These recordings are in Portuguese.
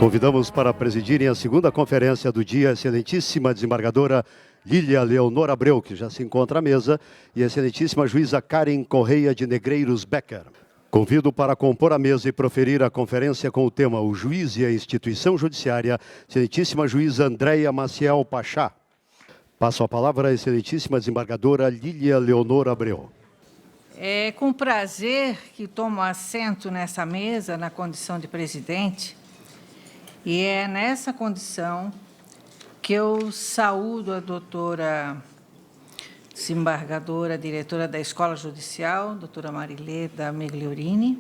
Convidamos para presidirem a segunda conferência do dia a excelentíssima desembargadora Lília Leonor Abreu, que já se encontra à mesa, e a excelentíssima juíza Karen Correia de Negreiros Becker. Convido para compor a mesa e proferir a conferência com o tema O Juiz e a Instituição Judiciária, excelentíssima juíza Andréia Maciel Pachá. Passo a palavra à excelentíssima desembargadora Lília Leonor Abreu. É com prazer que tomo assento nessa mesa, na condição de presidente, e é nessa condição que eu saúdo a doutora desembargadora, diretora da Escola Judicial, doutora Marileda Megliorini,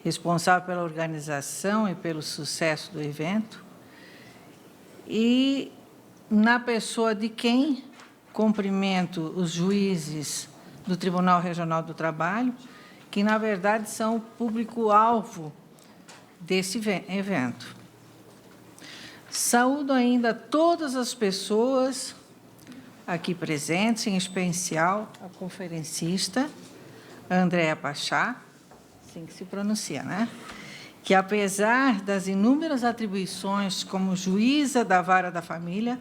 responsável pela organização e pelo sucesso do evento, e na pessoa de quem cumprimento os juízes do Tribunal Regional do Trabalho, que, na verdade, são o público-alvo desse evento. Saúdo ainda todas as pessoas aqui presentes, em especial a conferencista Andréia Pachá, assim que se pronuncia, né? Que, apesar das inúmeras atribuições como juíza da Vara da Família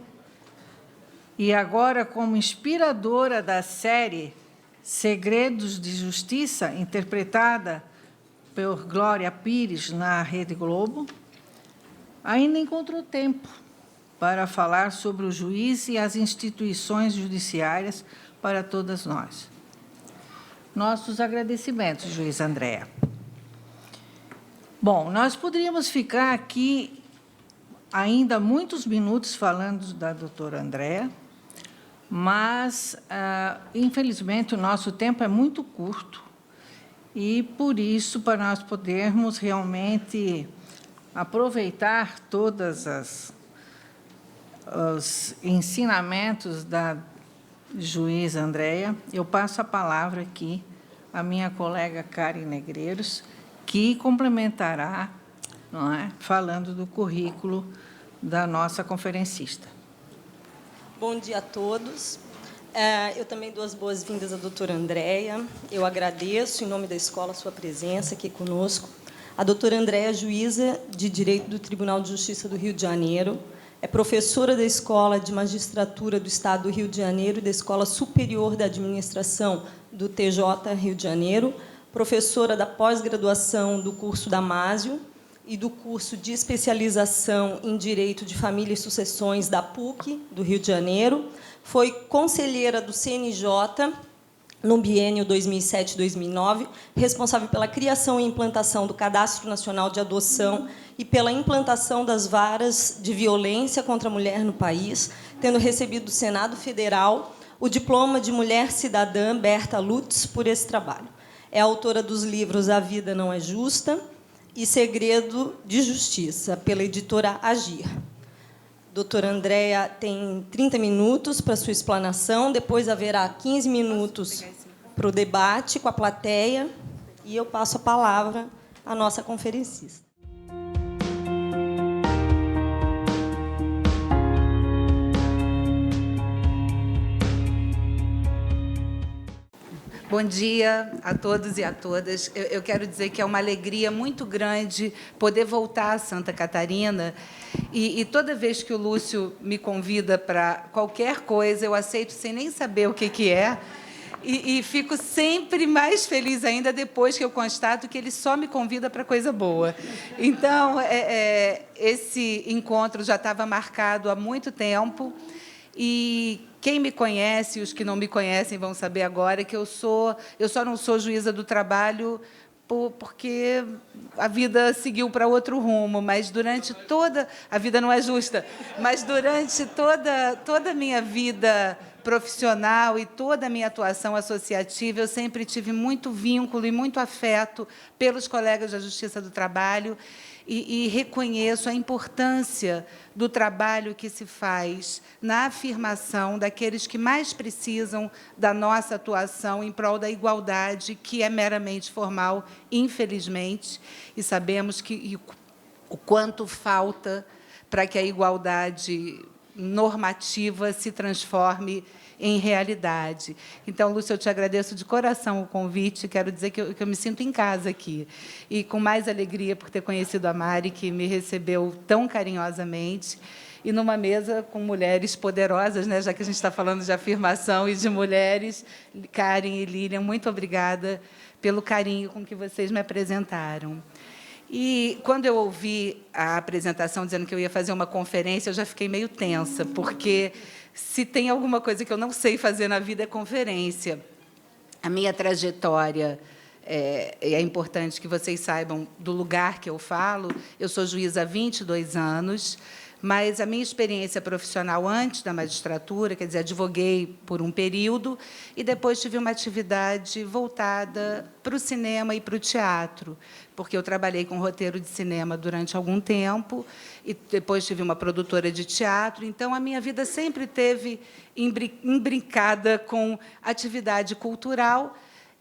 e agora como inspiradora da série Segredos de Justiça, interpretada por Glória Pires na Rede Globo, ainda encontrou tempo para falar sobre o juiz e as instituições judiciárias para todas nós. Nossos agradecimentos, juiz Andréia. Bom, nós poderíamos ficar aqui ainda muitos minutos falando da doutora Andréia, mas, infelizmente, o nosso tempo é muito curto e, por isso, para nós podermos realmente aproveitar todos os ensinamentos da juíza Andréia, eu passo a palavra aqui à minha colega Karen Negreiros, que complementará, não é, falando do currículo da nossa conferencista. Bom dia a todos. Eu também dou as boas-vindas à doutora Andréia. Eu agradeço, em nome da escola, a sua presença aqui conosco. A doutora Andréia é juíza de Direito do Tribunal de Justiça do Rio de Janeiro, é professora da Escola de Magistratura do Estado do Rio de Janeiro e da Escola Superior da Administração do TJ Rio de Janeiro, professora da pós-graduação do curso Damásio e do curso de especialização em Direito de Família e Sucessões da PUC, do Rio de Janeiro, foi conselheira do CNJ no biênio 2007-2009, responsável pela criação e implantação do Cadastro Nacional de Adoção e pela implantação das varas de violência contra a mulher no país, tendo recebido do Senado Federal o diploma de Mulher Cidadã Berta Lutz por esse trabalho. É autora dos livros A Vida Não é Justa e Segredo de Justiça, pela editora Agir. Doutora Andréia tem 30 minutos para sua explanação, depois haverá 15 minutos para o debate com a plateia, e eu passo a palavra à nossa conferencista. Bom dia a todos e a todas. Eu quero dizer que é uma alegria muito grande poder voltar a Santa Catarina. E toda vez que o Lúcio me convida para qualquer coisa, eu aceito sem nem saber o que é. E fico sempre mais feliz ainda depois que eu constato que ele só me convida para coisa boa. Então, esse encontro já estava marcado há muito tempo. E quem me conhece, os que não me conhecem vão saber agora que eu só não sou juíza do trabalho porque a vida seguiu para outro rumo, mas durante toda... A vida não é justa, mas durante toda a minha vida profissional e toda a minha atuação associativa, eu sempre tive muito vínculo e muito afeto pelos colegas da Justiça do Trabalho e reconheço a importância do trabalho que se faz na afirmação daqueles que mais precisam da nossa atuação em prol da igualdade, que é meramente formal, infelizmente, e sabemos o quanto falta para que a igualdade normativa se transforme em realidade. Então, Lúcia, eu te agradeço de coração o convite, quero dizer que eu me sinto em casa aqui. E com mais alegria por ter conhecido a Mari, que me recebeu tão carinhosamente, e numa mesa com mulheres poderosas, né, já que a gente está falando de afirmação e de mulheres. Karen e Lilian, muito obrigada pelo carinho com que vocês me apresentaram. E, quando eu ouvi a apresentação dizendo que eu ia fazer uma conferência, eu já fiquei meio tensa, porque, se tem alguma coisa que eu não sei fazer na vida, é conferência. A minha trajetória, é importante que vocês saibam do lugar que eu falo. Eu sou juíza há 22 anos, mas a minha experiência profissional antes da magistratura, quer dizer, advoguei por um período e depois tive uma atividade voltada para o cinema e para o teatro, porque eu trabalhei com roteiro de cinema durante algum tempo e depois tive uma produtora de teatro. Então, a minha vida sempre teve imbricada com atividade cultural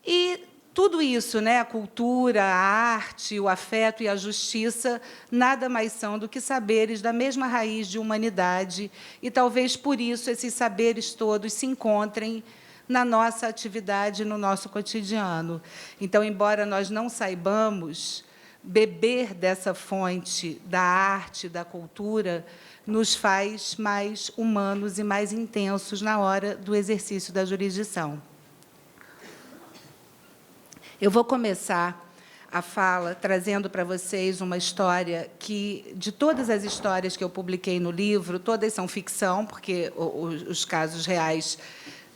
e tudo isso, né, a cultura, a arte, o afeto e a justiça, nada mais são do que saberes da mesma raiz de humanidade, e talvez por isso esses saberes todos se encontrem na nossa atividade, no nosso cotidiano. Então, embora nós não saibamos, beber dessa fonte da arte, da cultura, nos faz mais humanos e mais intensos na hora do exercício da jurisdição. Eu vou começar a fala trazendo para vocês uma história que, de todas as histórias que eu publiquei no livro, todas são ficção, porque os casos reais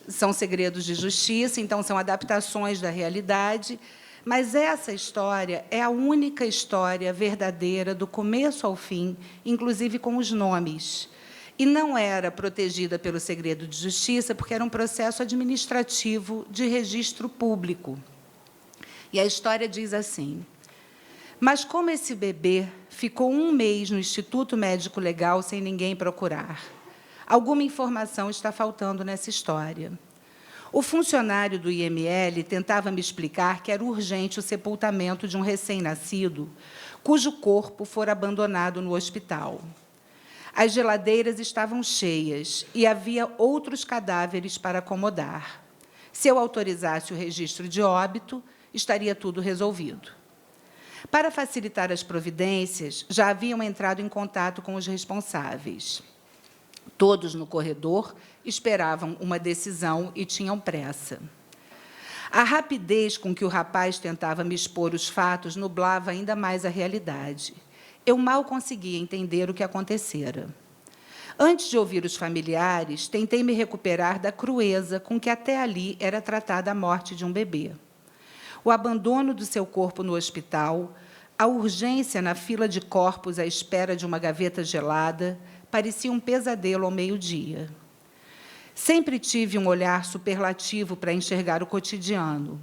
são segredos de justiça, então são adaptações da realidade, mas essa história é a única história verdadeira, do começo ao fim, inclusive com os nomes. E não era protegida pelo segredo de justiça, porque era um processo administrativo de registro público. E a história diz assim: mas como esse bebê ficou 1 mês no Instituto Médico Legal sem ninguém procurar? Alguma informação está faltando nessa história. O funcionário do IML tentava me explicar que era urgente o sepultamento de um recém-nascido cujo corpo fora abandonado no hospital. As geladeiras estavam cheias e havia outros cadáveres para acomodar. Se eu autorizasse o registro de óbito, estaria tudo resolvido. Para facilitar as providências, já haviam entrado em contato com os responsáveis. Todos no corredor esperavam uma decisão e tinham pressa. A rapidez com que o rapaz tentava me expor os fatos nublava ainda mais a realidade. Eu mal conseguia entender o que acontecera. Antes de ouvir os familiares, tentei me recuperar da crueza com que até ali era tratada a morte de um bebê. O abandono do seu corpo no hospital, a urgência na fila de corpos à espera de uma gaveta gelada, parecia um pesadelo ao meio-dia. Sempre tive um olhar superlativo para enxergar o cotidiano.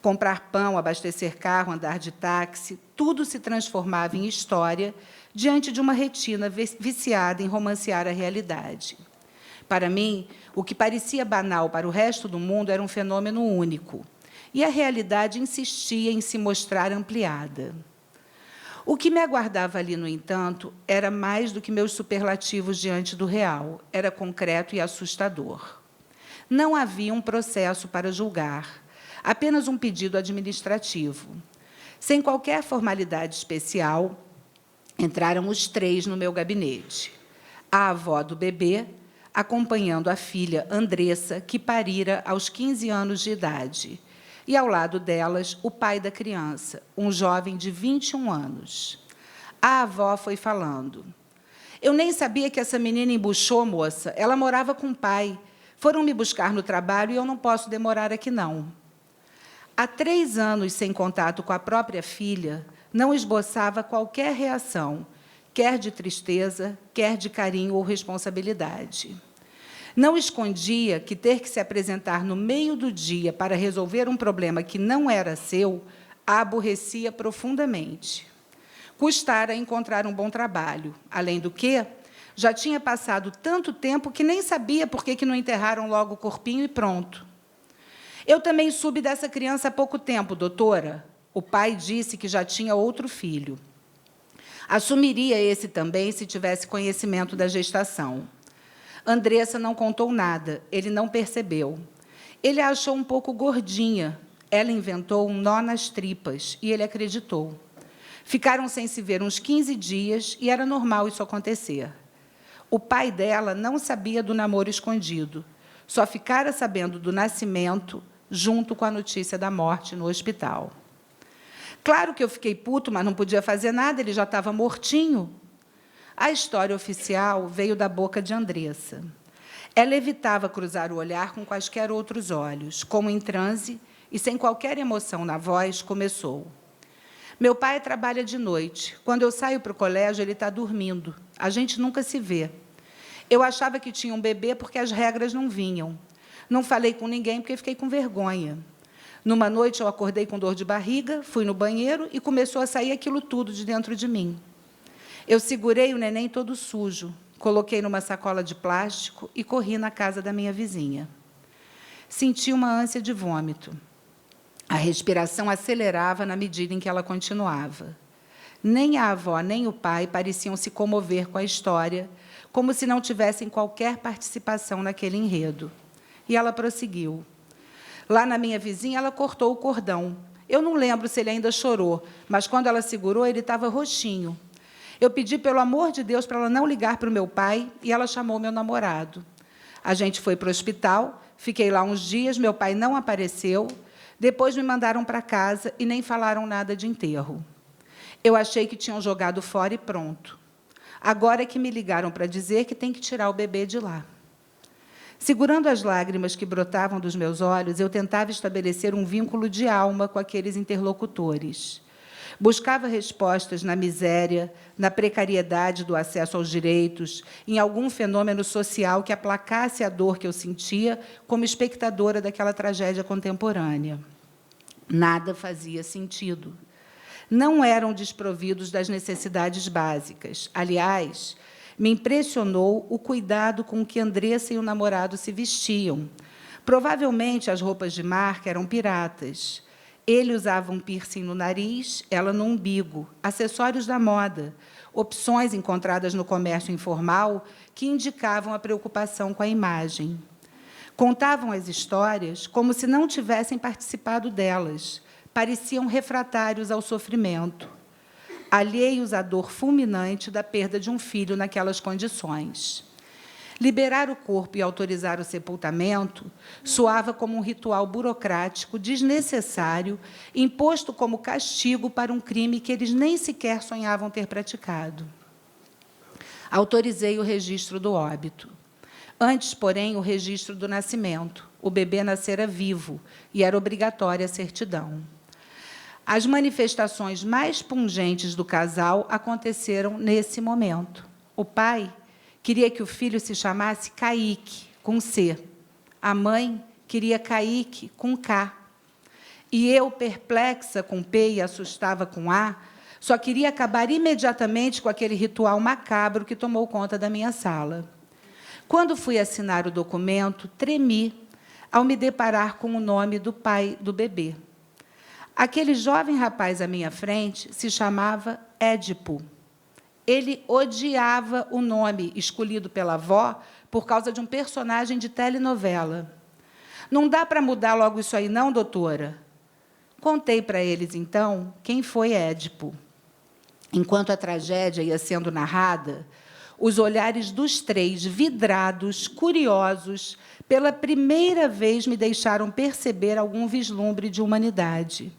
Comprar pão, abastecer carro, andar de táxi, tudo se transformava em história diante de uma retina viciada em romancear a realidade. Para mim, o que parecia banal para o resto do mundo era um fenômeno único. E a realidade insistia em se mostrar ampliada. O que me aguardava ali, no entanto, era mais do que meus superlativos diante do real, era concreto e assustador. Não havia um processo para julgar, apenas um pedido administrativo. Sem qualquer formalidade especial, entraram os 3 no meu gabinete. A avó do bebê, acompanhando a filha Andressa, que parira aos 15 anos de idade, e, ao lado delas, o pai da criança, um jovem de 21 anos. A avó foi falando: eu nem sabia que essa menina embuchou, moça. Ela morava com o pai. Foram me buscar no trabalho e eu não posso demorar aqui, não. Há 3 anos sem contato com a própria filha, não esboçava qualquer reação, quer de tristeza, quer de carinho ou responsabilidade. Não escondia que ter que se apresentar no meio do dia para resolver um problema que não era seu a aborrecia profundamente. Custara encontrar um bom trabalho. Além do que, já tinha passado tanto tempo que nem sabia por que não enterraram logo o corpinho e pronto. Eu também soube dessa criança há pouco tempo, doutora. O pai disse que já tinha outro filho. Assumiria esse também se tivesse conhecimento da gestação. Andressa não contou nada, ele não percebeu. Ele a achou um pouco gordinha. Ela inventou um nó nas tripas e ele acreditou. Ficaram sem se ver uns 15 dias e era normal isso acontecer. O pai dela não sabia do namoro escondido, só ficara sabendo do nascimento junto com a notícia da morte no hospital. Claro que eu fiquei puto, mas não podia fazer nada, ele já estava mortinho. A história oficial veio da boca de Andressa. Ela evitava cruzar o olhar com quaisquer outros olhos, como em transe, e sem qualquer emoção na voz, começou. Meu pai trabalha de noite. Quando eu saio para o colégio, ele está dormindo. A gente nunca se vê. Eu achava que tinha um bebê porque as regras não vinham. Não falei com ninguém porque fiquei com vergonha. Numa noite, eu acordei com dor de barriga, fui no banheiro e começou a sair aquilo tudo de dentro de mim. Eu segurei o neném todo sujo, coloquei numa sacola de plástico e corri na casa da minha vizinha. Senti uma ânsia de vômito. A respiração acelerava na medida em que ela continuava. Nem a avó, nem o pai pareciam se comover com a história, como se não tivessem qualquer participação naquele enredo. E ela prosseguiu. Lá na minha vizinha, ela cortou o cordão. Eu não lembro se ele ainda chorou, mas, quando ela segurou, ele estava roxinho. Eu pedi, pelo amor de Deus, para ela não ligar para o meu pai, e ela chamou meu namorado. A gente foi para o hospital, fiquei lá uns dias, meu pai não apareceu. Depois me mandaram para casa e nem falaram nada de enterro. Eu achei que tinham jogado fora e pronto. Agora é que me ligaram para dizer que tem que tirar o bebê de lá. Segurando as lágrimas que brotavam dos meus olhos, eu tentava estabelecer um vínculo de alma com aqueles interlocutores. Buscava respostas na miséria, na precariedade do acesso aos direitos, em algum fenômeno social que aplacasse a dor que eu sentia como espectadora daquela tragédia contemporânea. Nada fazia sentido. Não eram desprovidos das necessidades básicas. Aliás, me impressionou o cuidado com que Andressa e o namorado se vestiam. Provavelmente, as roupas de marca eram piratas. Ele usava um piercing no nariz, ela no umbigo, acessórios da moda, opções encontradas no comércio informal que indicavam a preocupação com a imagem. Contavam as histórias como se não tivessem participado delas, pareciam refratários ao sofrimento, alheios à dor fulminante da perda de um filho naquelas condições. Liberar o corpo e autorizar o sepultamento soava como um ritual burocrático, desnecessário, imposto como castigo para um crime que eles nem sequer sonhavam ter praticado. Autorizei o registro do óbito. Antes, porém, o registro do nascimento. O bebê nascera vivo e era obrigatória a certidão. As manifestações mais pungentes do casal aconteceram nesse momento. O pai queria que o filho se chamasse Kaique, com C. A mãe queria Kaique, com K. E eu, perplexa com P e assustada com A, só queria acabar imediatamente com aquele ritual macabro que tomou conta da minha sala. Quando fui assinar o documento, tremi ao me deparar com o nome do pai do bebê. Aquele jovem rapaz à minha frente se chamava Édipo. Ele odiava o nome escolhido pela avó por causa de um personagem de telenovela. Não dá para mudar logo isso aí, não, doutora? Contei para eles, então, quem foi Édipo. Enquanto a tragédia ia sendo narrada, os olhares dos três, vidrados, curiosos, pela primeira vez me deixaram perceber algum vislumbre de humanidade.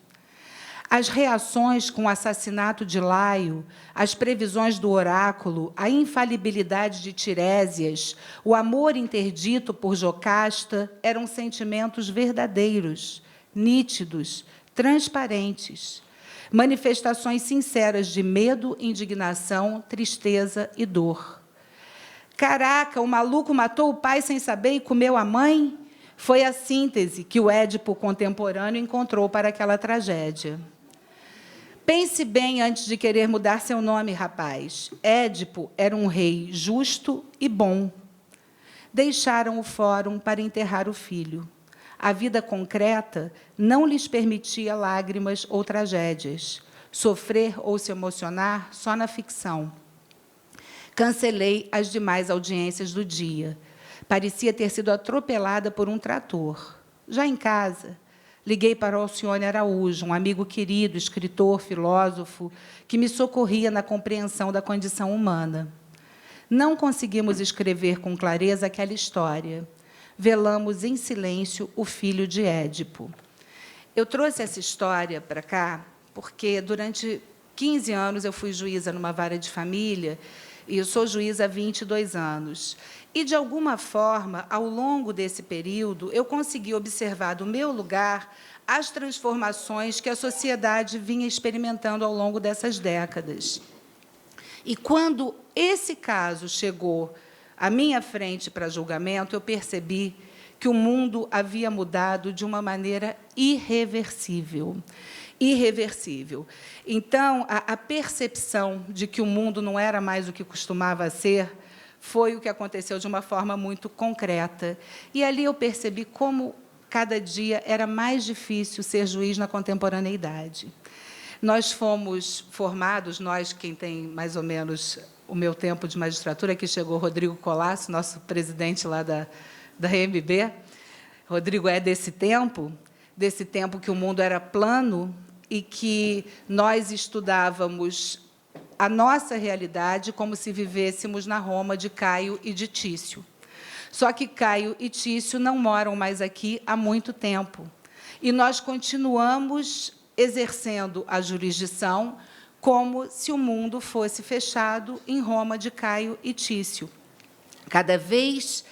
As reações com o assassinato de Laio, as previsões do oráculo, a infalibilidade de Tirésias, o amor interdito por Jocasta, eram sentimentos verdadeiros, nítidos, transparentes, manifestações sinceras de medo, indignação, tristeza e dor. Caraca, o maluco matou o pai sem saber e comeu a mãe? Foi a síntese que o Édipo contemporâneo encontrou para aquela tragédia. Pense bem antes de querer mudar seu nome, rapaz. Édipo era um rei justo e bom. Deixaram o fórum para enterrar o filho. A vida concreta não lhes permitia lágrimas ou tragédias. Sofrer ou se emocionar só na ficção. Cancelei as demais audiências do dia. Parecia ter sido atropelada por um trator. Já em casa, liguei para o Alcione Araújo, um amigo querido, escritor, filósofo, que me socorria na compreensão da condição humana. Não conseguimos escrever com clareza aquela história. Velamos em silêncio o filho de Édipo. Eu trouxe essa história para cá porque, durante 15 anos, eu fui juíza numa vara de família, e eu sou juíza há 22 anos. E, de alguma forma, ao longo desse período, eu consegui observar, do meu lugar, as transformações que a sociedade vinha experimentando ao longo dessas décadas. E, quando esse caso chegou à minha frente para julgamento, eu percebi que o mundo havia mudado de uma maneira irreversível. Irreversível. Então, a percepção de que o mundo não era mais o que costumava ser foi o que aconteceu de uma forma muito concreta. E ali eu percebi como, cada dia, era mais difícil ser juiz na contemporaneidade. Nós fomos formados, nós, quem tem mais ou menos o meu tempo de magistratura, aqui chegou Rodrigo Colasso, nosso presidente lá da RMB. Rodrigo é desse tempo que o mundo era plano e que nós estudávamos a nossa realidade como se vivêssemos na Roma de Caio e de Tício. Só que Caio e Tício não moram mais aqui há muito tempo. E nós continuamos exercendo a jurisdição como se o mundo fosse fechado em Roma de Caio e Tício. Cada vez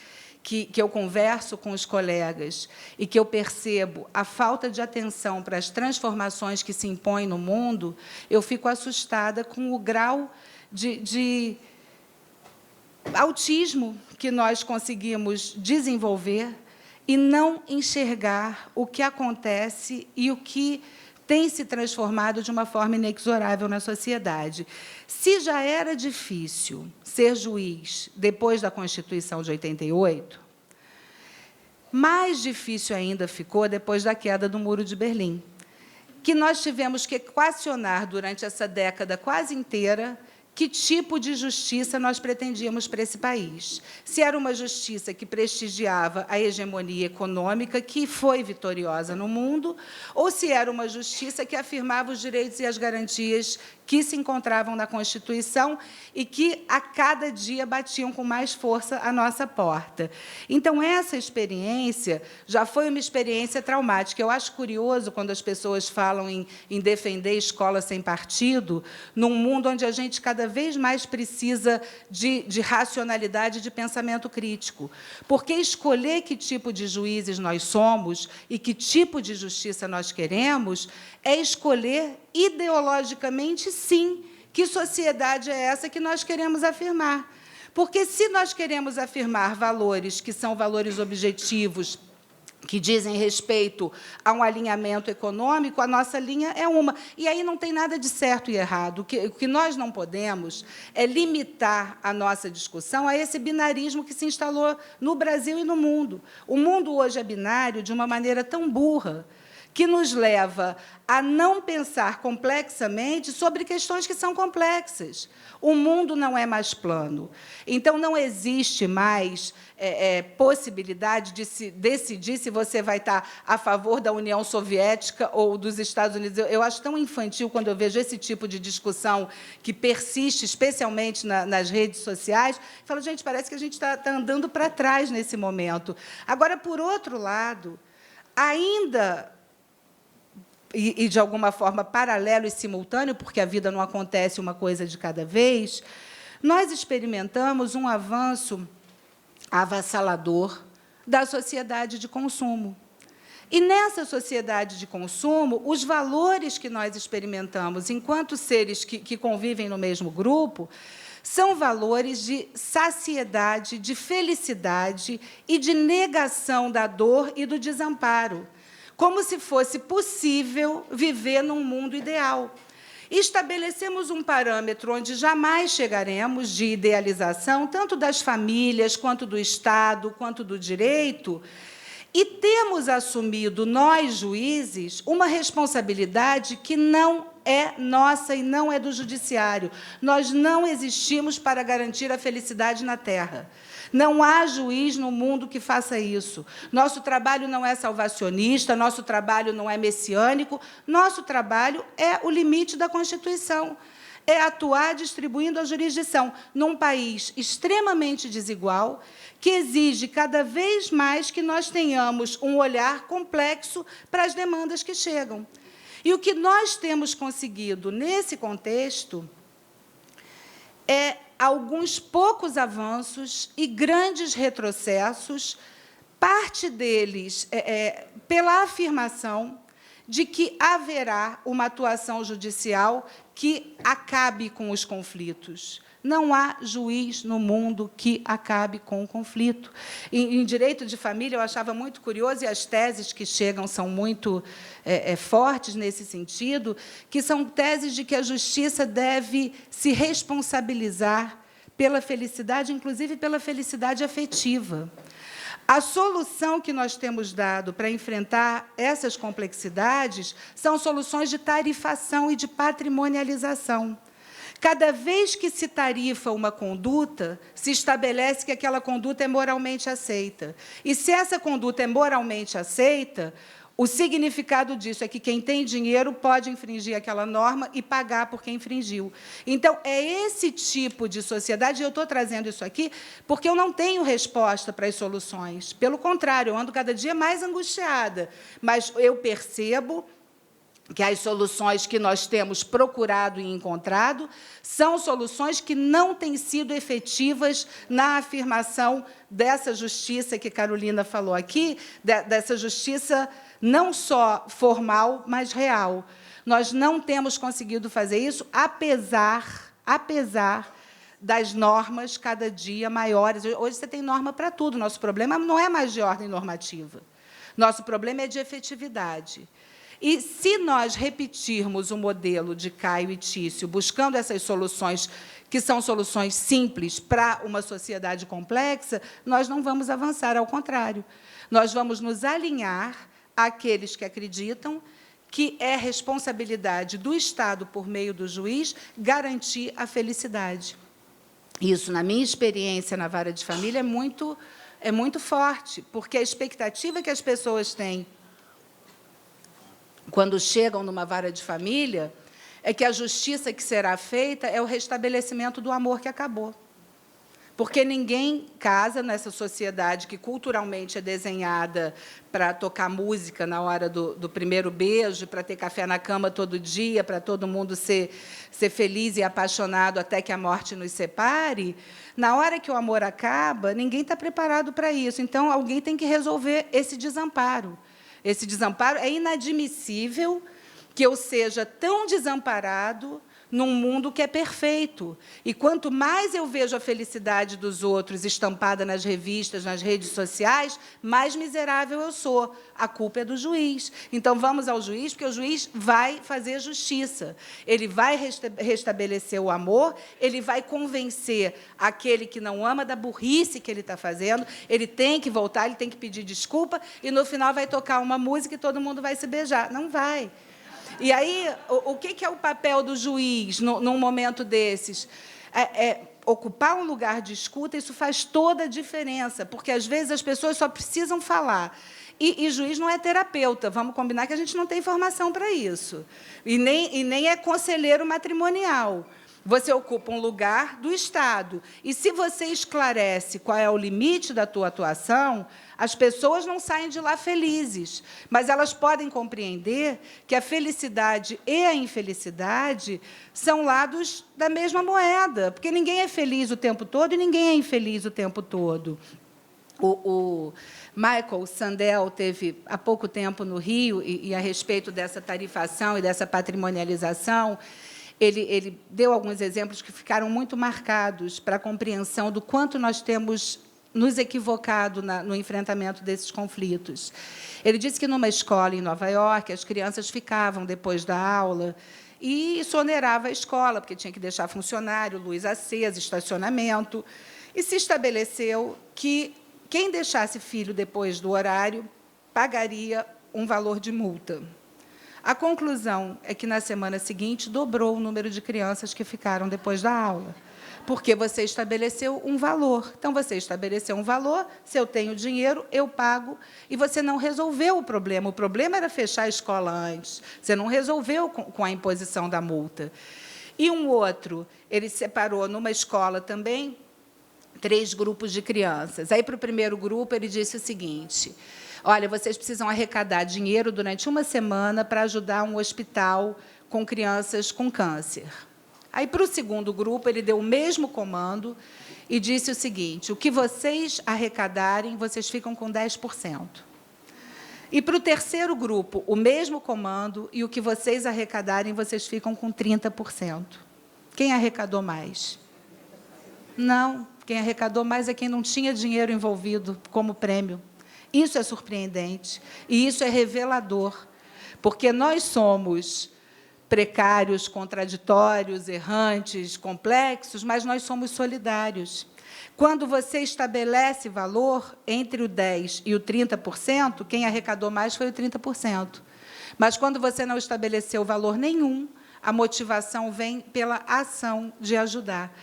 que eu converso com os colegas e que eu percebo a falta de atenção para as transformações que se impõem no mundo, eu fico assustada com o grau de autismo que nós conseguimos desenvolver e não enxergar o que acontece e o que tem se transformado de uma forma inexorável na sociedade. Se já era difícil ser juiz depois da Constituição de 88, mais difícil ainda ficou depois da queda do Muro de Berlim, que nós tivemos que equacionar durante essa década quase inteira que tipo de justiça nós pretendíamos para esse país. Se era uma justiça que prestigiava a hegemonia econômica, que foi vitoriosa no mundo, ou se era uma justiça que afirmava os direitos e as garantias que se encontravam na Constituição e que, a cada dia, batiam com mais força à nossa porta. Então, essa experiência já foi uma experiência traumática. Eu acho curioso quando as pessoas falam em defender escola sem partido, num mundo onde a gente cada vez mais precisa de racionalidade e de pensamento crítico. Porque escolher que tipo de juízes nós somos e que tipo de justiça nós queremos é escolher ideologicamente, sim, que sociedade é essa que nós queremos afirmar. Porque, se nós queremos afirmar valores que são valores objetivos, que dizem respeito a um alinhamento econômico, a nossa linha é uma. E aí não tem nada de certo e errado. O que nós não podemos é limitar a nossa discussão a esse binarismo que se instalou no Brasil e no mundo. O mundo hoje é binário de uma maneira tão burra, que nos leva a não pensar complexamente sobre questões que são complexas. O mundo não é mais plano. Então, não existe mais possibilidade de se decidir se você vai estar a favor da União Soviética ou dos Estados Unidos. Eu acho tão infantil quando eu vejo esse tipo de discussão que persiste, especialmente nas redes sociais. Eu falo, gente, parece que a gente está andando para trás nesse momento. Agora, por outro lado, ainda... E, de alguma forma, paralelo e simultâneo, porque a vida não acontece uma coisa de cada vez, nós experimentamos um avanço avassalador da sociedade de consumo. E, nessa sociedade de consumo, os valores que nós experimentamos enquanto seres que convivem no mesmo grupo são valores de saciedade, de felicidade e de negação da dor e do desamparo, como se fosse possível viver num mundo ideal. Estabelecemos um parâmetro onde jamais chegaremos de idealização, tanto das famílias, quanto do Estado, quanto do direito, e temos assumido, nós, juízes, uma responsabilidade que não é nossa e não é do judiciário. Nós não existimos para garantir a felicidade na Terra. Não há juiz no mundo que faça isso. Nosso trabalho não é salvacionista, nosso trabalho não é messiânico, nosso trabalho é o limite da Constituição. É atuar distribuindo a jurisdição num país extremamente desigual, que exige cada vez mais que nós tenhamos um olhar complexo para as demandas que chegam. E o que nós temos conseguido nesse contexto é alguns poucos avanços e grandes retrocessos, parte deles pela afirmação de que haverá uma atuação judicial que acabe com os conflitos. Não há juiz no mundo que acabe com o conflito. Em direito de família, eu achava muito curioso, e as teses que chegam são muito fortes nesse sentido, que são teses de que a justiça deve se responsabilizar pela felicidade, inclusive pela felicidade afetiva. A solução que nós temos dado para enfrentar essas complexidades são soluções de tarifação e de patrimonialização. Cada vez que se tarifa uma conduta, se estabelece que aquela conduta é moralmente aceita. E, se essa conduta é moralmente aceita, o significado disso é que quem tem dinheiro pode infringir aquela norma e pagar por quem infringiu. Então, é esse tipo de sociedade, e eu estou trazendo isso aqui porque eu não tenho resposta para as soluções. Pelo contrário, eu ando cada dia mais angustiada, mas eu percebo que as soluções que nós temos procurado e encontrado são soluções que não têm sido efetivas na afirmação dessa justiça que Carolina falou aqui, dessa justiça não só formal, mas real. Nós não temos conseguido fazer isso, apesar das normas cada dia maiores. Hoje você tem norma para tudo. Nosso problema não é mais de ordem normativa. Nosso problema é de efetividade. E, se nós repetirmos o modelo de Caio e Tício, buscando essas soluções, que são soluções simples para uma sociedade complexa, nós não vamos avançar, ao contrário. Nós vamos nos alinhar àqueles que acreditam que é responsabilidade do Estado, por meio do juiz, garantir a felicidade. Isso, na minha experiência na vara de família, é muito forte, porque a expectativa que as pessoas têm quando chegam numa vara de família, é que a justiça que será feita é o restabelecimento do amor que acabou. Porque ninguém casa nessa sociedade que culturalmente é desenhada para tocar música na hora do primeiro beijo, para ter café na cama todo dia, para todo mundo ser feliz e apaixonado até que a morte nos separe. Na hora que o amor acaba, ninguém está preparado para isso. Então, alguém tem que resolver esse desamparo. Esse desamparo é inadmissível que eu seja tão desamparado num mundo que é perfeito. E quanto mais eu vejo a felicidade dos outros estampada nas revistas, nas redes sociais, mais miserável eu sou. A culpa é do juiz. Então, vamos ao juiz, porque o juiz vai fazer justiça. Ele vai restabelecer o amor, ele vai convencer aquele que não ama da burrice que ele está fazendo, ele tem que voltar, ele tem que pedir desculpa, e, no final, vai tocar uma música e todo mundo vai se beijar. Não vai. E aí, o que é o papel do juiz num momento desses? Ocupar um lugar de escuta, isso faz toda a diferença, porque, às vezes, as pessoas só precisam falar. E juiz não é terapeuta, vamos combinar que a gente não tem formação para isso. E nem é conselheiro matrimonial. Você ocupa um lugar do Estado. E, se você esclarece qual é o limite da tua atuação, as pessoas não saem de lá felizes, mas elas podem compreender que a felicidade e a infelicidade são lados da mesma moeda, porque ninguém é feliz o tempo todo e ninguém é infeliz o tempo todo. O Michael Sandel teve, há pouco tempo, no Rio, e a respeito dessa tarifação e dessa patrimonialização, ele deu alguns exemplos que ficaram muito marcados para a compreensão do quanto nós temos nos equivocado no enfrentamento desses conflitos. Ele disse que, numa escola em Nova York, as crianças ficavam depois da aula, e isso onerava a escola, porque tinha que deixar funcionário, luz acesa, estacionamento, e se estabeleceu que quem deixasse filho depois do horário pagaria um valor de multa. A conclusão é que, na semana seguinte, dobrou o número de crianças que ficaram depois da aula, porque você estabeleceu um valor. Então, você estabeleceu um valor, se eu tenho dinheiro, eu pago, e você não resolveu o problema. O problema era fechar a escola antes, você não resolveu com a imposição da multa. E um outro, ele separou, numa escola também, 3 grupos de crianças. Aí, para o primeiro grupo, ele disse o seguinte: olha, vocês precisam arrecadar dinheiro durante uma semana para ajudar um hospital com crianças com câncer. Aí, para o segundo grupo, ele deu o mesmo comando e disse o seguinte: o que vocês arrecadarem, vocês ficam com 10%. E, para o terceiro grupo, o mesmo comando, e o que vocês arrecadarem, vocês ficam com 30%. Quem arrecadou mais? Não, quem arrecadou mais é quem não tinha dinheiro envolvido como prêmio. Isso é surpreendente e isso é revelador, porque nós somos precários, contraditórios, errantes, complexos, mas nós somos solidários. Quando você estabelece valor entre o 10% e o 30%, quem arrecadou mais foi o 30%. Mas, quando você não estabeleceu valor nenhum, a motivação vem pela ação de ajudar.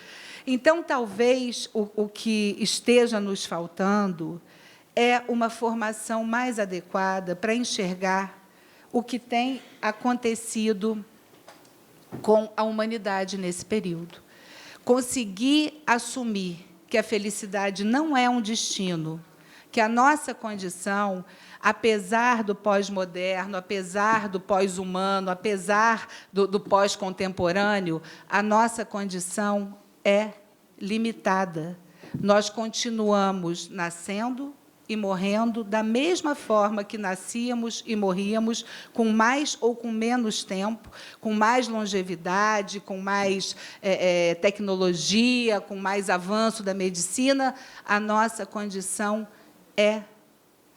Então, talvez, o que esteja nos faltando é uma formação mais adequada para enxergar o que tem acontecido com a humanidade nesse período. Conseguir assumir que a felicidade não é um destino, que a nossa condição, apesar do pós-moderno, apesar do pós-humano, apesar do pós-contemporâneo, a nossa condição é limitada. Nós continuamos nascendo e morrendo da mesma forma que nascíamos e morríamos, com mais ou com menos tempo, com mais longevidade, com mais tecnologia, com mais avanço da medicina. A nossa condição é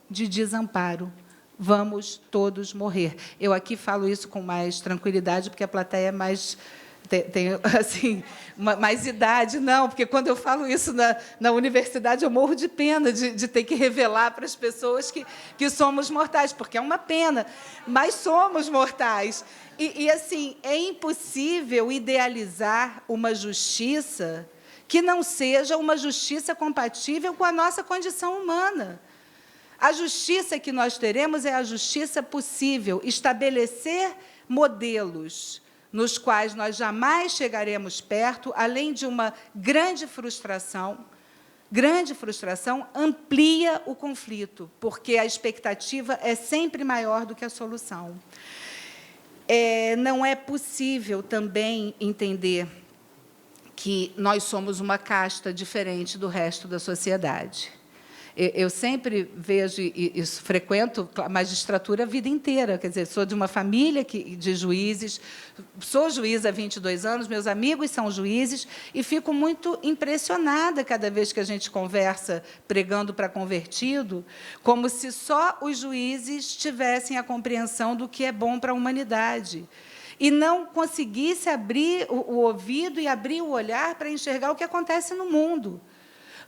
de desamparo. Vamos todos morrer. Eu aqui falo isso com mais tranquilidade, porque a plateia é mais... tem assim, mais idade, não, porque, quando eu falo isso na universidade, eu morro de pena de ter que revelar para as pessoas que somos mortais, porque é uma pena, mas somos mortais. E assim, é impossível idealizar uma justiça que não seja uma justiça compatível com a nossa condição humana. A justiça que nós teremos é a justiça possível, estabelecer modelos nos quais nós jamais chegaremos perto, além de uma grande frustração, amplia o conflito, porque a expectativa é sempre maior do que a solução. Não é possível também entender que nós somos uma casta diferente do resto da sociedade. Eu sempre vejo isso, frequento a magistratura a vida inteira, quer dizer, sou de uma família de juízes, sou juíza há 22 anos, meus amigos são juízes, e fico muito impressionada cada vez que a gente conversa pregando para convertido, como se só os juízes tivessem a compreensão do que é bom para a humanidade, e não conseguisse abrir o ouvido e abrir o olhar para enxergar o que acontece no mundo.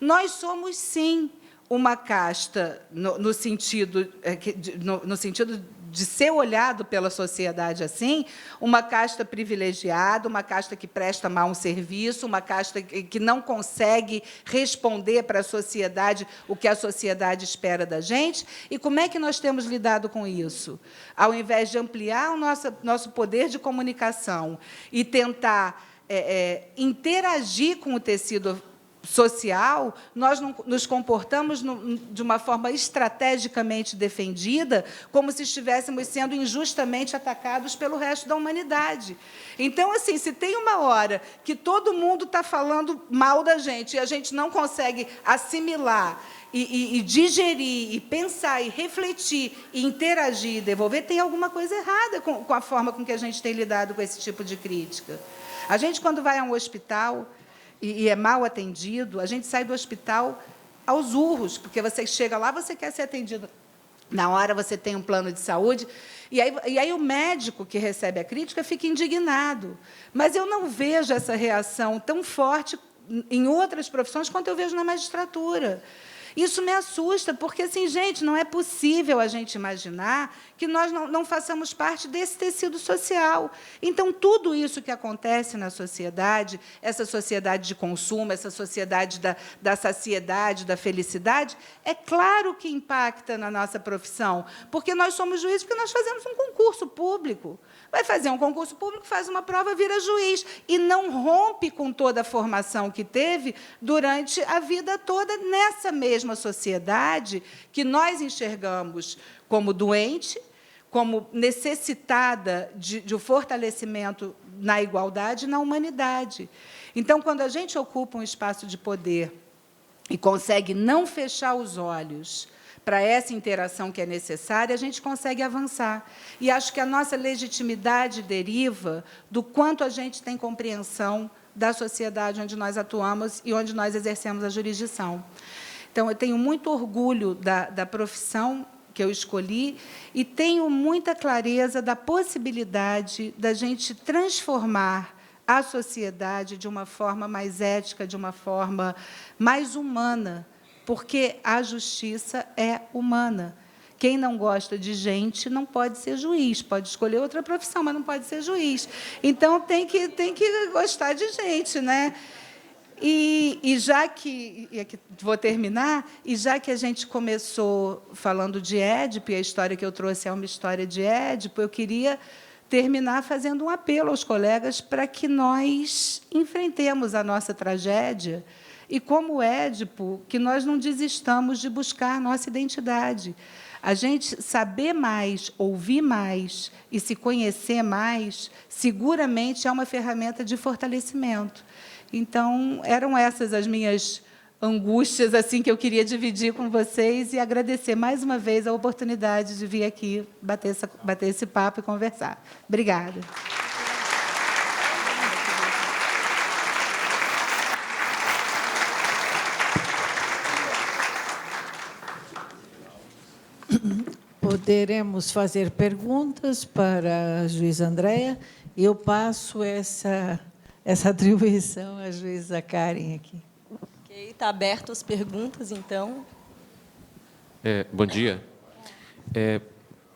Nós somos, sim, uma casta, no sentido de ser olhado pela sociedade assim, uma casta privilegiada, uma casta que presta mal um serviço, uma casta que não consegue responder para a sociedade o que a sociedade espera da gente. E como é que nós temos lidado com isso? Ao invés de ampliar o nosso poder de comunicação e tentar interagir com o tecido social, nós nos comportamos de uma forma estrategicamente defendida, como se estivéssemos sendo injustamente atacados pelo resto da humanidade. Então, assim, se tem uma hora que todo mundo está falando mal da gente e a gente não consegue assimilar e digerir, e pensar, e refletir, e interagir, e devolver, tem alguma coisa errada com a forma com que a gente tem lidado com esse tipo de crítica. A gente, quando vai a um hospital e é mal atendido, a gente sai do hospital aos urros, porque você chega lá, você quer ser atendido. Na hora, você tem um plano de saúde, e aí o médico que recebe a crítica fica indignado. Mas eu não vejo essa reação tão forte em outras profissões quanto eu vejo na magistratura. Isso me assusta, porque, assim, gente, não é possível a gente imaginar que nós não façamos parte desse tecido social. Então, tudo isso que acontece na sociedade, essa sociedade de consumo, essa sociedade da saciedade, da felicidade, é claro que impacta na nossa profissão, porque nós somos juízes, porque nós fazemos um concurso público. Vai fazer um concurso público, faz uma prova, vira juiz, e não rompe com toda a formação que teve durante a vida toda nessa mesma sociedade que nós enxergamos como doente, como necessitada de um fortalecimento na igualdade e na humanidade. Então, quando a gente ocupa um espaço de poder e consegue não fechar os olhos para essa interação que é necessária, a gente consegue avançar. E acho que a nossa legitimidade deriva do quanto a gente tem compreensão da sociedade onde nós atuamos e onde nós exercemos a jurisdição. Então, eu tenho muito orgulho da profissão que eu escolhi e tenho muita clareza da possibilidade da gente transformar a sociedade de uma forma mais ética, de uma forma mais humana, porque a justiça é humana. Quem não gosta de gente não pode ser juiz, pode escolher outra profissão, mas não pode ser juiz. Então, tem que gostar de gente, né? E já que, e aqui vou terminar, e já que a gente começou falando de Édipo, e a história que eu trouxe é uma história de Édipo, eu queria terminar fazendo um apelo aos colegas para que nós enfrentemos a nossa tragédia e, como Édipo, que nós não desistamos de buscar nossa identidade. A gente saber mais, ouvir mais e se conhecer mais, seguramente é uma ferramenta de fortalecimento. Então, eram essas as minhas angústias assim que eu queria dividir com vocês e agradecer mais uma vez a oportunidade de vir aqui bater esse papo e conversar. Obrigada. Poderemos fazer perguntas para a juíza Andréia. Eu passo essa atribuição à juíza Karen aqui. Ok, está aberto as perguntas, então. Bom dia.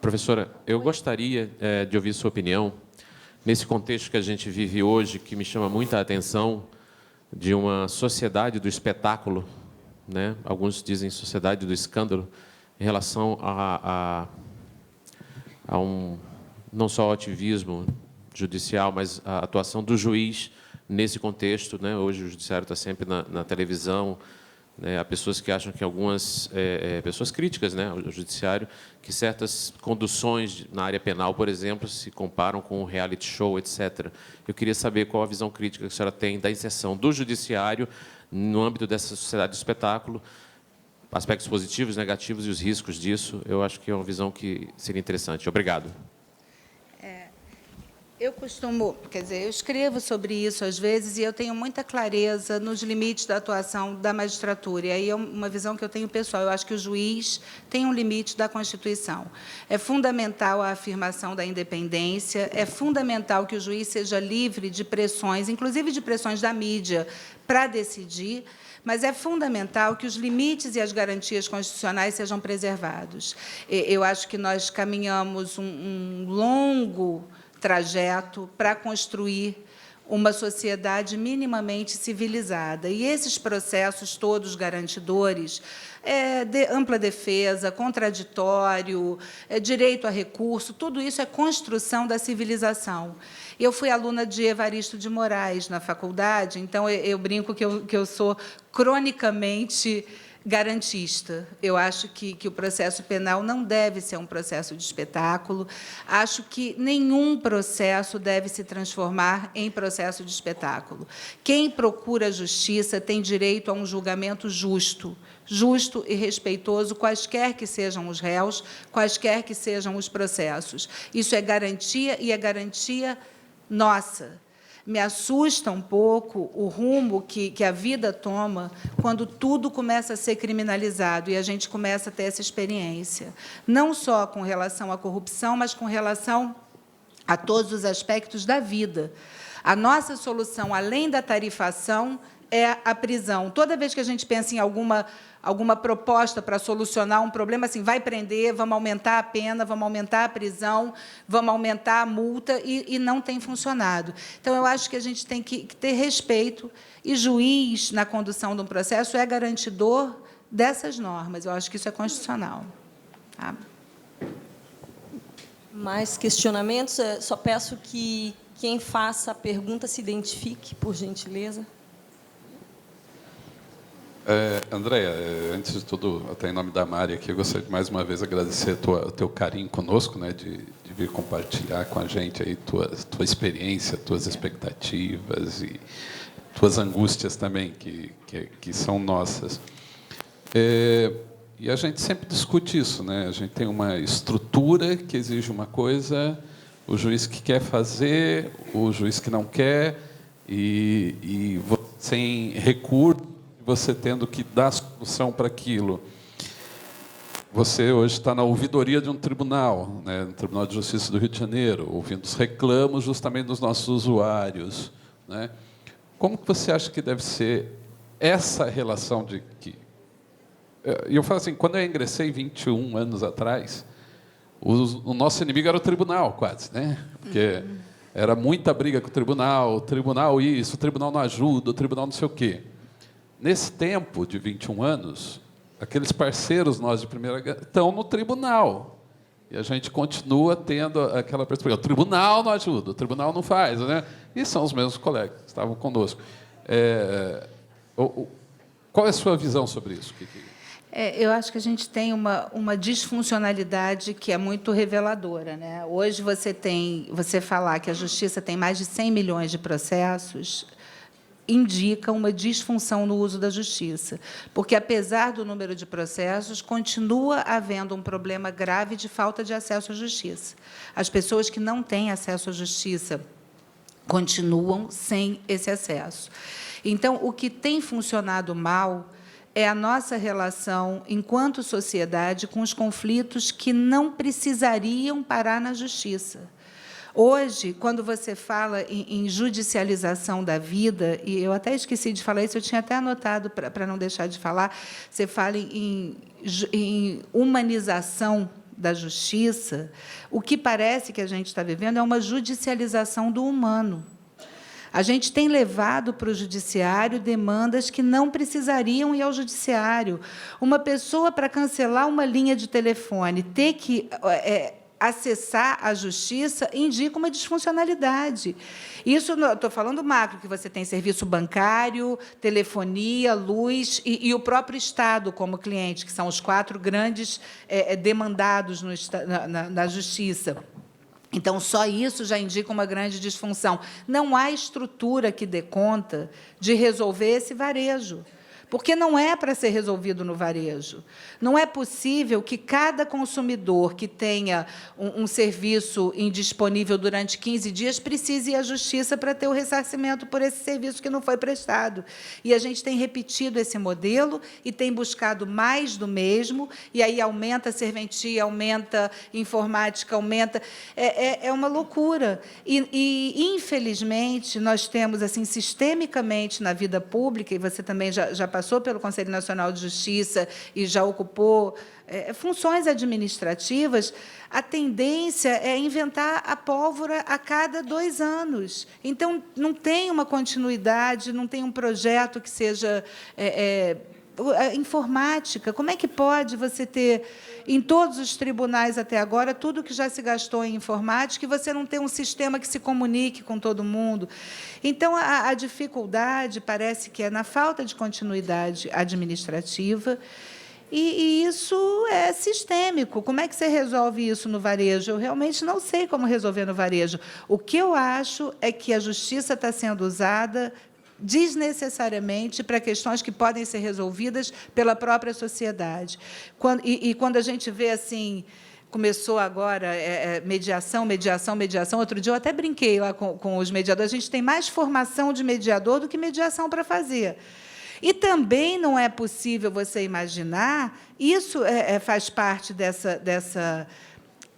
Professora, eu gostaria de ouvir sua opinião nesse contexto que a gente vive hoje, que me chama muita atenção, de uma sociedade do espetáculo, né? Alguns dizem sociedade do escândalo, em relação a não só ao ativismo judicial, mas a atuação do juiz nesse contexto, né? Hoje o judiciário está sempre na televisão, né? Há pessoas que acham que algumas pessoas críticas, né, ao judiciário, que certas conduções na área penal, por exemplo, se comparam com um reality show, etc. Eu queria saber qual a visão crítica que a senhora tem da inserção do judiciário no âmbito dessa sociedade do espetáculo, aspectos positivos, negativos e os riscos disso. Eu acho que é uma visão que seria interessante. Obrigado. Eu costumo, eu escrevo sobre isso às vezes e eu tenho muita clareza nos limites da atuação da magistratura. E aí é uma visão que eu tenho pessoal. Eu acho que o juiz tem um limite da Constituição. É fundamental a afirmação da independência, é fundamental que o juiz seja livre de pressões, inclusive de pressões da mídia, para decidir, mas é fundamental que os limites e as garantias constitucionais sejam preservados. Eu acho que nós caminhamos um longo trajeto para construir uma sociedade minimamente civilizada. E esses processos todos garantidores, de ampla defesa, contraditório, direito a recurso, tudo isso é construção da civilização. Eu fui aluna de Evaristo de Moraes na faculdade, então eu brinco que eu sou cronicamente garantista. Eu acho que o processo penal não deve ser um processo de espetáculo. Acho que nenhum processo deve se transformar em processo de espetáculo. Quem procura justiça tem direito a um julgamento justo e respeitoso, quaisquer que sejam os réus, quaisquer que sejam os processos. Isso é garantia e é garantia nossa. Me assusta um pouco o rumo que a vida toma quando tudo começa a ser criminalizado e a gente começa a ter essa experiência, não só com relação à corrupção, mas com relação a todos os aspectos da vida. A nossa solução, além da tarifação, é a prisão. Toda vez que a gente pensa em alguma proposta para solucionar um problema, assim, vai prender, vamos aumentar a pena, vamos aumentar a prisão, vamos aumentar a multa, e não tem funcionado. Então, eu acho que a gente tem que ter respeito, e juiz, na condução de um processo, é garantidor dessas normas. Eu acho que isso é constitucional. Tá? Mais questionamentos? Só peço que quem faça a pergunta se identifique, por gentileza. Andréia, antes de tudo, até em nome da Mari aqui, eu gostaria de mais uma vez agradecer o teu carinho conosco, né, de vir compartilhar com a gente aí tua experiência, tuas expectativas e tuas angústias também, que são nossas. E a gente sempre discute isso, né? A gente tem uma estrutura que exige uma coisa, o juiz que quer fazer, o juiz que não quer, e sem recurso, você tendo que dar solução para aquilo. Você hoje está na ouvidoria de um tribunal, né, no Tribunal de Justiça do Rio de Janeiro, ouvindo os reclamos justamente dos nossos usuários, né? Como que você acha que deve ser essa relação de que... E eu falo assim, quando eu ingressei 21 anos atrás, o nosso inimigo era o tribunal, quase, né? Porque era muita briga com o tribunal isso, o tribunal não ajuda, o tribunal não sei o quê. Nesse tempo de 21 anos, aqueles parceiros nós de primeira estão no tribunal. E a gente continua tendo aquela perspectiva. O tribunal não ajuda, o tribunal não faz, né? E são os mesmos colegas que estavam conosco. Qual é a sua visão sobre isso, Kiki? Eu acho que a gente tem uma disfuncionalidade que é muito reveladora, né? Hoje você falar que a Justiça tem mais de 100 milhões de processos indica uma disfunção no uso da Justiça, porque, apesar do número de processos, continua havendo um problema grave de falta de acesso à Justiça. As pessoas que não têm acesso à Justiça continuam sem esse acesso. Então, o que tem funcionado mal é a nossa relação, enquanto sociedade, com os conflitos que não precisariam parar na Justiça. Hoje, quando você fala em judicialização da vida, e eu até esqueci de falar isso, eu tinha até anotado para não deixar de falar, você fala em humanização da justiça, o que parece que a gente está vivendo é uma judicialização do humano. A gente tem levado para o judiciário demandas que não precisariam ir ao judiciário. Uma pessoa, para cancelar uma linha de telefone, ter que acessar a justiça, indica uma disfuncionalidade. Isso, estou falando macro, que você tem serviço bancário, telefonia, luz e o próprio Estado como cliente, que são os 4 grandes demandados na justiça. Então, só isso já indica uma grande disfunção. Não há estrutura que dê conta de resolver esse varejo, porque não é para ser resolvido no varejo. Não é possível que cada consumidor que tenha um serviço indisponível durante 15 dias precise ir à Justiça para ter o ressarcimento por esse serviço que não foi prestado. E a gente tem repetido esse modelo e tem buscado mais do mesmo, e aí aumenta a serventia, aumenta a informática, aumenta... É uma loucura. E, infelizmente, nós temos, assim, sistemicamente na vida pública, e você também já passou pelo Conselho Nacional de Justiça e já ocupou funções administrativas, a tendência é inventar a pólvora a cada 2 anos. Então, não tem uma continuidade, não tem um projeto que seja... A informática, como é que pode você ter, em todos os tribunais até agora, tudo que já se gastou em informática, e você não ter um sistema que se comunique com todo mundo? Então, a dificuldade parece que é na falta de continuidade administrativa, e isso é sistêmico. Como é que você resolve isso no varejo? Eu realmente não sei como resolver no varejo. O que eu acho é que a Justiça está sendo usada desnecessariamente para questões que podem ser resolvidas pela própria sociedade. Quando a gente vê assim, começou agora mediação. Outro dia eu até brinquei lá com os mediadores, a gente tem mais formação de mediador do que mediação para fazer. E também não é possível você imaginar, isso faz parte dessa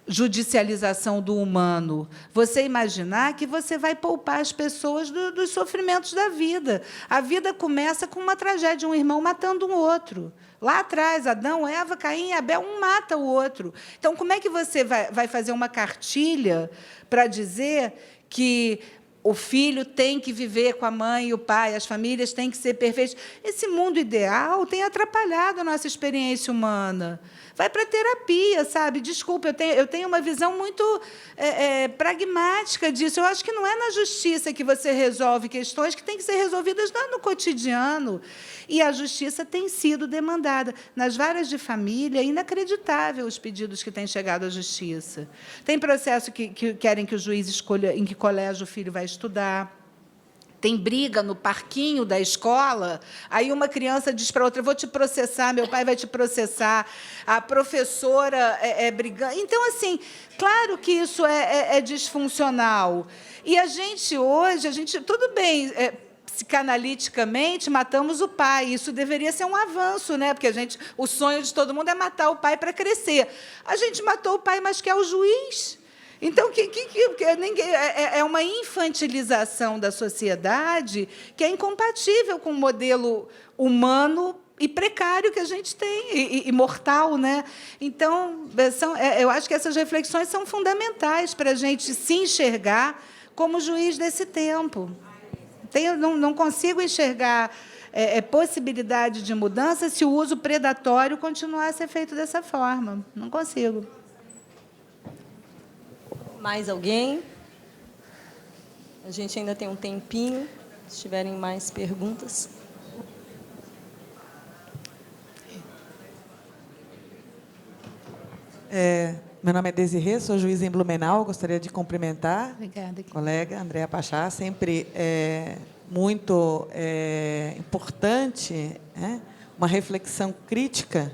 judicialização do humano. Você imaginar que você vai poupar as pessoas dos sofrimentos da vida. A vida começa com uma tragédia, um irmão matando um outro. Lá atrás, Adão, Eva, Caim e Abel, um mata o outro. Então, como é que você vai fazer uma cartilha para dizer que o filho tem que viver com a mãe e o pai, as famílias têm que ser perfeitas? Esse mundo ideal tem atrapalhado a nossa experiência humana. Vai para a terapia, sabe? Desculpa, eu tenho uma visão muito pragmática disso. Eu acho que não é na justiça que você resolve questões que têm que ser resolvidas no cotidiano. E a justiça tem sido demandada. Nas varas de família, é inacreditável os pedidos que têm chegado à justiça. Tem processo que querem que o juiz escolha em que colégio o filho vai estudar. Tem briga no parquinho da escola, aí uma criança diz para outra: eu vou te processar, meu pai vai te processar, a professora brigando. Então, assim, claro que isso é disfuncional. E a gente, hoje, tudo bem, psicanaliticamente, matamos o pai. Isso deveria ser um avanço, né? Porque o sonho de todo mundo é matar o pai para crescer. A gente matou o pai, mas quer o juiz. Então, é uma infantilização da sociedade que é incompatível com o modelo humano e precário que a gente tem, e mortal, né? Então, eu acho que essas reflexões são fundamentais para a gente se enxergar como juiz desse tempo. Não consigo enxergar possibilidade de mudança se o uso predatório continuar a ser feito dessa forma. Não consigo. Mais alguém? A gente ainda tem um tempinho, se tiverem mais perguntas. Meu nome é Desirê, sou juíza em Blumenau. Gostaria de cumprimentar Obrigada. a colega Andréa Pachá. Sempre muito importante, uma reflexão crítica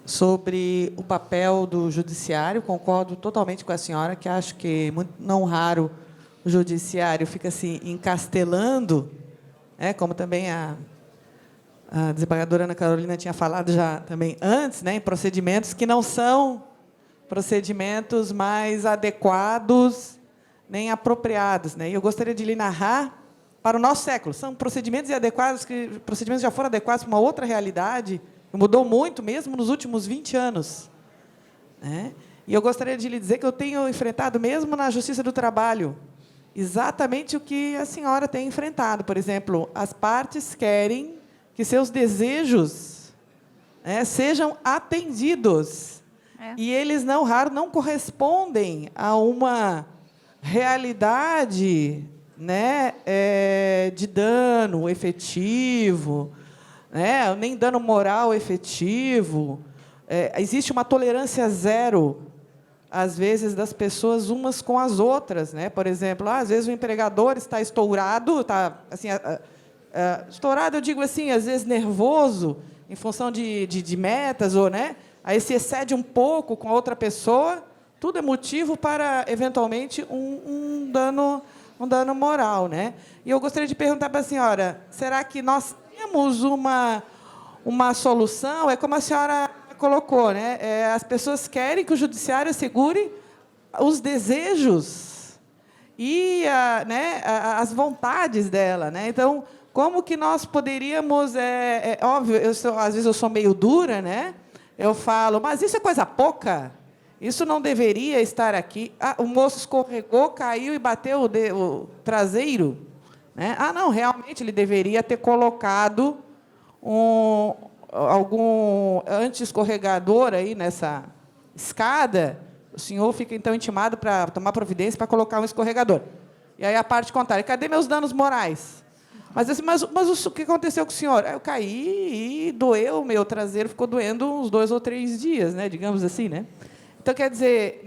sobre o papel do judiciário. Concordo totalmente com a senhora, que acho que, não raro, o judiciário fica se encastelando, como também a desembargadora Ana Carolina tinha falado já também antes, em procedimentos que não são procedimentos mais adequados nem apropriados. E eu gostaria de lhe narrar para o nosso século. São procedimentos inadequados, procedimentos já foram adequados para uma outra realidade, mudou muito, mesmo nos últimos 20 anos. E eu gostaria de lhe dizer que eu tenho enfrentado, mesmo na Justiça do Trabalho, exatamente o que a senhora tem enfrentado. Por exemplo, as partes querem que seus desejos sejam atendidos. E eles, não raro, não correspondem a uma realidade de dano efetivo, nem dano moral efetivo. Existe uma tolerância zero, às vezes, das pessoas umas com as outras. Por exemplo, às vezes o empregador está estourado, estourado, eu digo assim, às vezes nervoso, em função de metas, ou aí se excede um pouco com a outra pessoa, tudo é motivo para, eventualmente, um dano moral. E eu gostaria de perguntar para a senhora: será que nós temos uma solução? É como a senhora colocou, as pessoas querem que o judiciário assegure os desejos e as vontades dela. Então, como que nós poderíamos... óbvio, às vezes eu sou meio dura, eu falo: mas isso é coisa pouca, isso não deveria estar aqui. O moço escorregou, caiu e bateu o traseiro. Não, realmente ele deveria ter colocado algum anti-escorregador aí nessa escada. O senhor fica, então, intimado para tomar providência para colocar um escorregador. E aí a parte contrária: cadê meus danos morais? Mas, assim, mas o que aconteceu com o senhor? Eu caí e doeu, o meu traseiro ficou doendo uns 2 ou 3 dias, digamos assim. Então, quer dizer,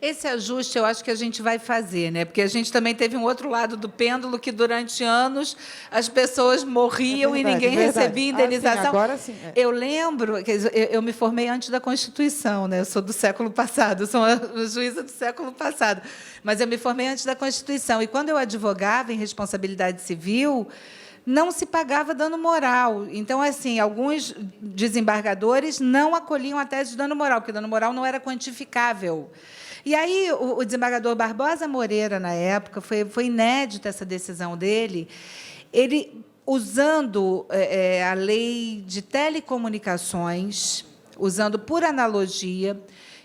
esse ajuste eu acho que a gente vai fazer, porque a gente também teve um outro lado do pêndulo, que durante anos as pessoas morriam e ninguém recebia indenização. Sim, agora sim. Eu lembro, eu me formei antes da Constituição, eu sou do século passado, eu sou uma juíza do século passado, mas eu me formei antes da Constituição. E quando eu advogava em responsabilidade civil, não se pagava dano moral. Então, assim, alguns desembargadores não acolhiam a tese de dano moral, porque dano moral não era quantificável. E aí, o desembargador Barbosa Moreira, na época, foi inédita essa decisão dele, ele, usando a lei de telecomunicações, usando por analogia,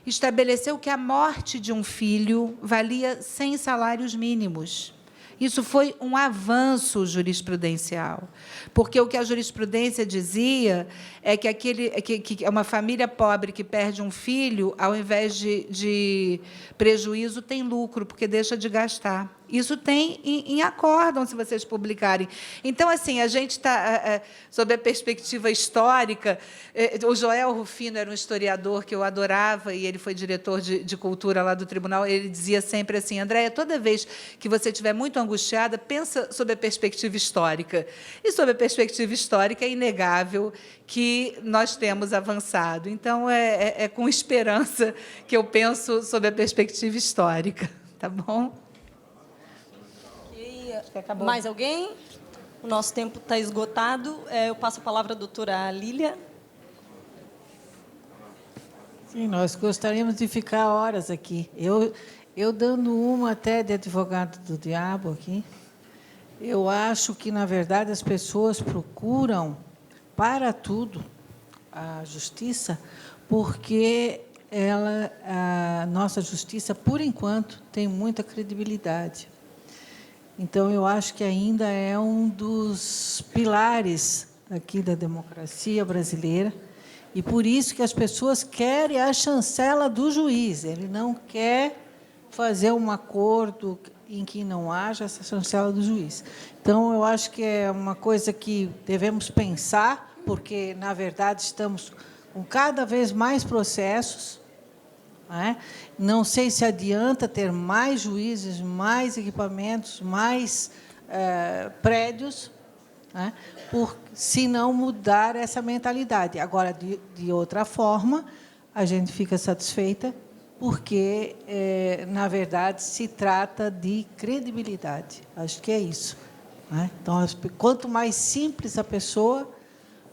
estabeleceu que a morte de um filho valia 100 salários mínimos. Isso foi um avanço jurisprudencial, porque o que a jurisprudência dizia é que uma família pobre que perde um filho, ao invés de prejuízo, tem lucro, porque deixa de gastar. Isso tem em acórdão, se vocês publicarem. Então, assim, a gente está, sob a perspectiva histórica, o Joel Rufino era um historiador que eu adorava, e ele foi diretor de cultura lá do tribunal, ele dizia sempre assim, Andréia, toda vez que você estiver muito angustiada, pensa sob a perspectiva histórica. E, sob a perspectiva histórica, é inegável que nós temos avançado. Então, é com esperança que eu penso sob a perspectiva histórica. Tá bom? Mais alguém? O nosso tempo está esgotado. Eu passo a palavra à doutora Lília. Sim, nós gostaríamos de ficar horas aqui. Eu dando uma até de advogado do diabo aqui, eu acho que, na verdade, as pessoas procuram, para tudo, a justiça, porque a nossa justiça, por enquanto, tem muita credibilidade. Então, eu acho que ainda é um dos pilares aqui da democracia brasileira, e por isso que as pessoas querem a chancela do juiz. Ele não quer fazer um acordo em que não haja essa chancela do juiz. Então, eu acho que é uma coisa que devemos pensar, porque, na verdade, estamos com cada vez mais processos. Não sei se adianta ter mais juízes, mais equipamentos, mais prédios, se não mudar essa mentalidade. Agora, de outra forma, a gente fica satisfeita, porque, na verdade, se trata de credibilidade. Acho que é isso. Então, quanto mais simples a pessoa,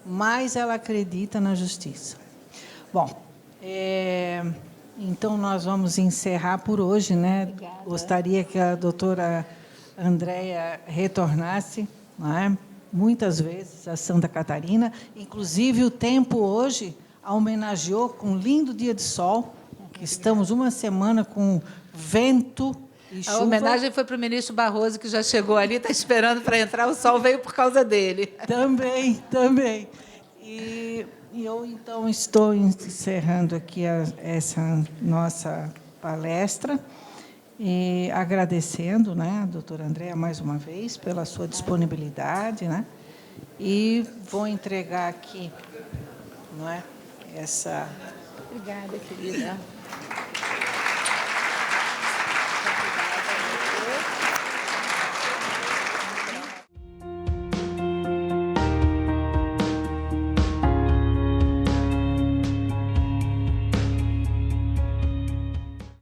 mais ela acredita na justiça. Bom, então, nós vamos encerrar por hoje, né? Obrigada. Gostaria que a doutora Andréia retornasse, muitas vezes, a Santa Catarina. Inclusive, o tempo hoje a homenageou com um lindo dia de sol, que estamos uma semana com vento e chuva. A homenagem foi para o ministro Barroso, que já chegou ali, está esperando para entrar, o sol veio por causa dele. Também. E eu, então, estou encerrando aqui essa nossa palestra, e agradecendo, a doutora Andréia, mais uma vez, pela sua disponibilidade, e vou entregar aqui essa... Obrigada, querida.